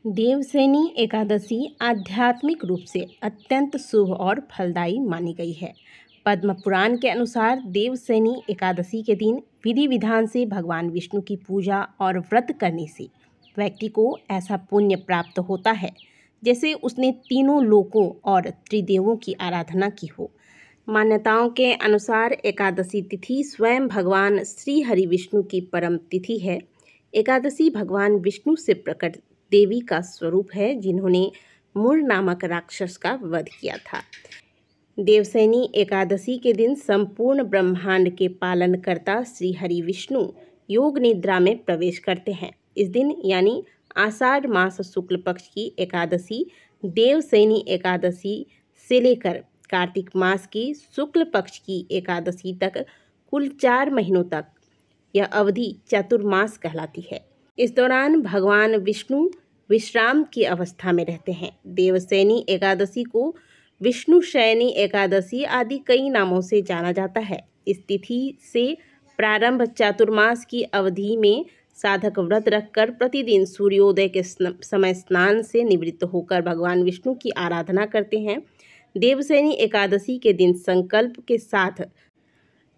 देवशयनी एकादशी आध्यात्मिक रूप से अत्यंत शुभ और फलदायी मानी गई है। पद्म पुराण के अनुसार देवशयनी एकादशी के दिन विधि विधान से भगवान विष्णु की पूजा और व्रत करने से व्यक्ति को ऐसा पुण्य प्राप्त होता है जैसे उसने तीनों लोकों और त्रिदेवों की आराधना की हो। मान्यताओं के अनुसार एकादशी तिथि स्वयं भगवान श्री हरि विष्णु की परम तिथि है। एकादशी भगवान विष्णु से प्रकट देवी का स्वरूप है जिन्होंने मूर नामक राक्षस का वध किया था। देवशयनी एकादशी के दिन संपूर्ण ब्रह्मांड के पालनकर्ता श्री हरि विष्णु योग निद्रा में प्रवेश करते हैं। इस दिन यानी आषाढ़ मास शुक्ल पक्ष की एकादशी देवशयनी एकादशी से लेकर कार्तिक मास की शुक्ल पक्ष की एकादशी तक कुल 4 महीनों तक यह अवधि चातुर्मास कहलाती है। इस दौरान भगवान विष्णु विश्राम की अवस्था में रहते हैं। देवशयनी एकादशी को विष्णु शयनी एकादशी आदि कई नामों से जाना जाता है। इस तिथि से प्रारंभ चातुर्मास की अवधि में साधक व्रत रखकर प्रतिदिन सूर्योदय के समय स्नान से निवृत्त होकर भगवान विष्णु की आराधना करते हैं। देवशयनी एकादशी के दिन संकल्प के साथ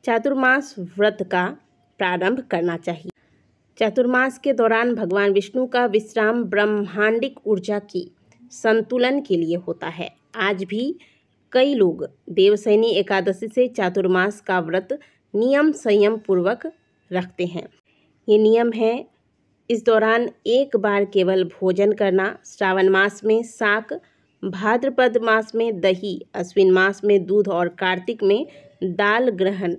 चातुर्मास व्रत का प्रारंभ करना चाहिए। चातुर्मास के दौरान भगवान विष्णु का विश्राम ब्रह्मांडिक ऊर्जा की संतुलन के लिए होता है। आज भी कई लोग देवशयनी एकादशी से चातुर्मास का व्रत नियम संयम पूर्वक रखते हैं। ये नियम है इस दौरान एक बार केवल भोजन करना, श्रावण मास में शाक, भाद्रपद मास में दही, अश्विन मास में दूध और कार्तिक में दाल ग्रहण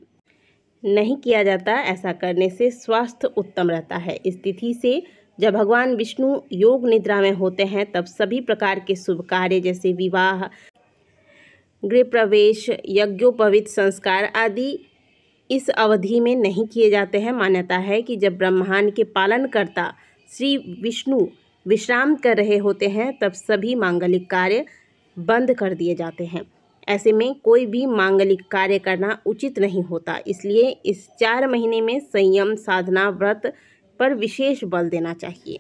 नहीं किया जाता। ऐसा करने से स्वास्थ्य उत्तम रहता है। इस तिथि से जब भगवान विष्णु योग निद्रा में होते हैं तब सभी प्रकार के शुभ कार्य जैसे विवाह, गृह प्रवेश, यज्ञोपवीत संस्कार आदि इस अवधि में नहीं किए जाते हैं। मान्यता है कि जब ब्रह्मांड के पालनकर्ता श्री विष्णु विश्राम कर रहे होते हैं तब सभी मांगलिक कार्य बंद कर दिए जाते हैं। ऐसे में कोई भी मांगलिक कार्य करना उचित नहीं होता। इसलिए इस 4 महीने में संयम, साधना, व्रत पर विशेष बल देना चाहिए।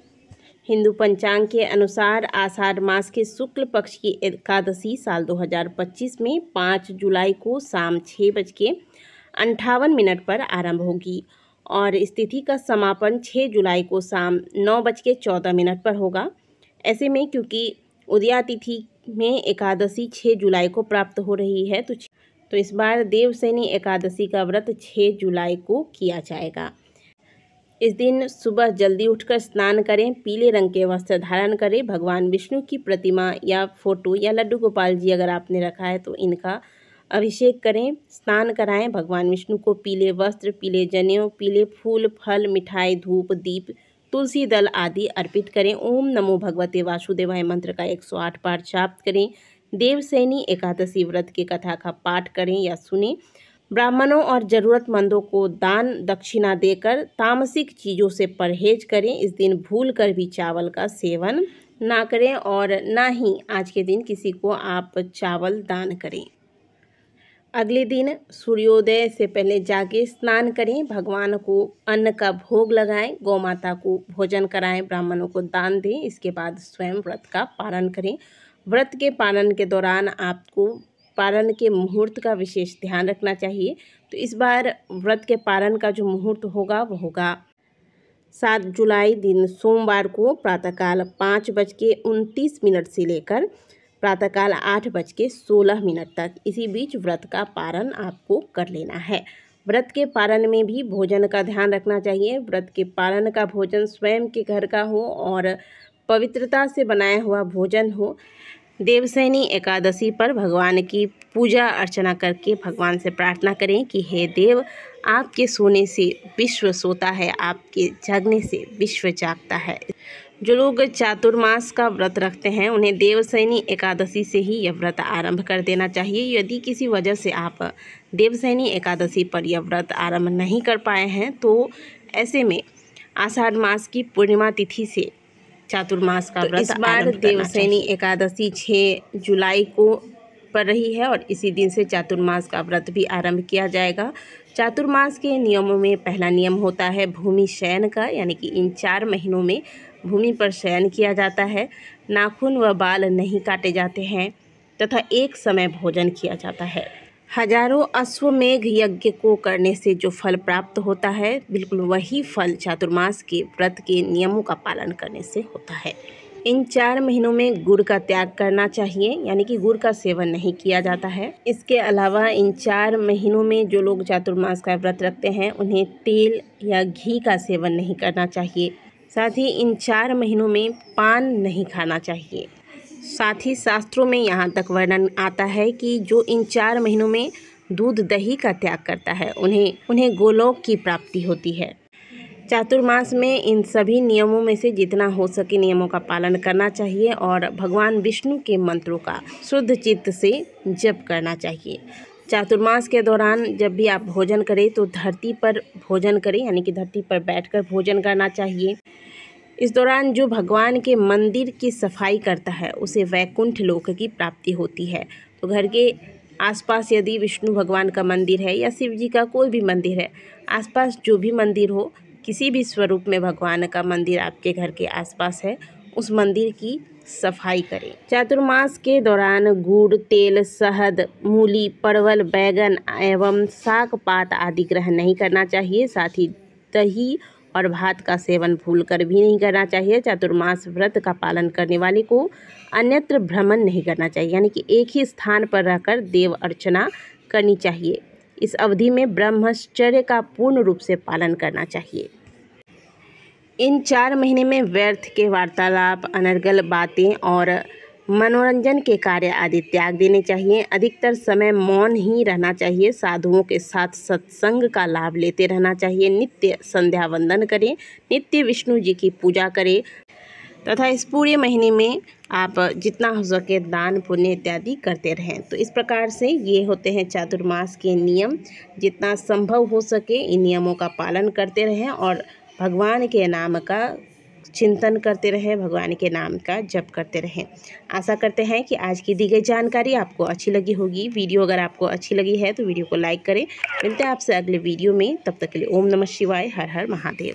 हिंदू पंचांग के अनुसार आषाढ़ मास के शुक्ल पक्ष की एकादशी साल 2025 में 5 जुलाई को शाम 6:58 पर आरंभ होगी और इस तिथि का समापन 6 जुलाई को शाम 9:14 पर होगा। ऐसे में क्योंकि उदया तिथि में एकादशी 6 जुलाई को प्राप्त हो रही है तो इस बार देवशयनी एकादशी का व्रत 6 जुलाई को किया जाएगा। इस दिन सुबह जल्दी उठकर स्नान करें, पीले रंग के वस्त्र धारण करें, भगवान विष्णु की प्रतिमा या फोटो या लड्डू गोपाल जी अगर आपने रखा है तो इनका अभिषेक करें, स्नान कराएं। भगवान विष्णु को पीले वस्त्र, पीले जनेऊ, पीले फूल, फल, मिठाई, धूप, दीप, तुलसी दल आदि अर्पित करें। ओम नमो भगवते वासुदेवाय मंत्र का 108 बार जाप करें। देवशयनी एकादशी व्रत की कथा का पाठ करें या सुनें। ब्राह्मणों और ज़रूरतमंदों को दान दक्षिणा देकर तामसिक चीज़ों से परहेज करें। इस दिन भूल कर भी चावल का सेवन ना करें और ना ही आज के दिन किसी को आप चावल दान करें। अगले दिन सूर्योदय से पहले जाके स्नान करें, भगवान को अन्न का भोग लगाएं, गौ माता को भोजन कराएं, ब्राह्मणों को दान दें। इसके बाद स्वयं व्रत का पालन करें। व्रत के पालन के दौरान आपको पालन के मुहूर्त का विशेष ध्यान रखना चाहिए। तो इस बार व्रत के पालन का जो मुहूर्त होगा वो होगा 7 जुलाई दिन सोमवार को प्रातःकाल 5:29 से लेकर प्रातःकाल 8:16 तक। इसी बीच व्रत का पारण आपको कर लेना है। व्रत के पारण में भी भोजन का ध्यान रखना चाहिए। व्रत के पारण का भोजन स्वयं के घर का हो और पवित्रता से बनाया हुआ भोजन हो। देवशयनी एकादशी पर भगवान की पूजा अर्चना करके भगवान से प्रार्थना करें कि हे देव, आपके सोने से विश्व सोता है, आपके जागने से विश्व जागता है। जो लोग चातुर्मास का व्रत रखते हैं उन्हें देवशयनी एकादशी से ही यह व्रत आरंभ कर देना चाहिए। यदि किसी वजह से आप देवशयनी एकादशी पर यह व्रत आरंभ नहीं कर पाए हैं तो ऐसे में आषाढ़ मास की पूर्णिमा तिथि से चातुर्मास का व्रत इस बार देवशयनी एकादशी 6 जुलाई को पड़ रही है और इसी दिन से चातुर्मास का व्रत भी आरंभ किया जाएगा। चातुर्मास के नियमों में पहला नियम होता है भूमि शयन का, यानी कि इन 4 महीनों में भूमि पर शयन किया जाता है, नाखून व बाल नहीं काटे जाते हैं तथा एक समय भोजन किया जाता है। हजारों अश्वमेघ यज्ञ को करने से जो फल प्राप्त होता है, बिल्कुल वही फल चातुर्मास के व्रत के नियमों का पालन करने से होता है। इन 4 महीनों में गुड़ का त्याग करना चाहिए, यानी कि गुड़ का सेवन नहीं किया जाता है। इसके अलावा इन 4 महीनों में जो लोग चातुर्मास का व्रत रखते हैं, उन्हें तेल या घी का सेवन नहीं करना चाहिए। साथ ही इन 4 महीनों में पान नहीं खाना चाहिए। साथ ही शास्त्रों में यहाँ तक वर्णन आता है कि जो इन 4 महीनों में दूध दही का त्याग करता है, उन्हें गोलोक की प्राप्ति होती है। चातुर्मास में इन सभी नियमों में से जितना हो सके नियमों का पालन करना चाहिए और भगवान विष्णु के मंत्रों का शुद्ध चित्त से जप करना चाहिए। चातुर्मास के दौरान जब भी आप भोजन करें तो धरती पर भोजन करें, यानी कि धरती पर बैठकर भोजन करना चाहिए। इस दौरान जो भगवान के मंदिर की सफाई करता है, उसे वैकुंठ लोक की प्राप्ति होती है। तो घर के आसपास यदि विष्णु भगवान का मंदिर है या शिव जी का कोई भी मंदिर है, आसपास जो भी मंदिर हो, किसी भी स्वरूप में भगवान का मंदिर आपके घर के आसपास है, उस मंदिर की सफाई करें। चातुर्मास के दौरान गुड़, तेल, शहद, मूली, परवल, बैगन एवं शाक पात आदि ग्रहण नहीं करना चाहिए। साथ ही दही और भात का सेवन भूलकर भी नहीं करना चाहिए। चातुर्मास व्रत का पालन करने वाले को अन्यत्र भ्रमण नहीं करना चाहिए, यानी कि एक ही स्थान पर रहकर देव अर्चना करनी चाहिए। इस अवधि में ब्रह्मचर्य का पूर्ण रूप से पालन करना चाहिए। इन 4 महीने में व्यर्थ के वार्तालाप, अनर्गल बातें और मनोरंजन के कार्य आदि त्याग देने चाहिए। अधिकतर समय मौन ही रहना चाहिए। साधुओं के साथ सत्संग का लाभ लेते रहना चाहिए। नित्य संध्या वंदन करें, नित्य विष्णु जी की पूजा करें तथा इस पूरे महीने में आप जितना हो सके दान पुण्य इत्यादि करते रहें। तो इस प्रकार से ये होते हैं चातुर्मास के नियम। जितना संभव हो सके इन नियमों का पालन करते रहें और भगवान के नाम का चिंतन करते रहें, भगवान के नाम का जप करते रहें। आशा करते हैं कि आज की दी गई जानकारी आपको अच्छी लगी होगी। वीडियो अगर आपको अच्छी लगी है तो वीडियो को लाइक करें। मिलते हैं आपसे अगले वीडियो में, तब तक के लिए ओम नमः शिवाय, हर हर महादेव।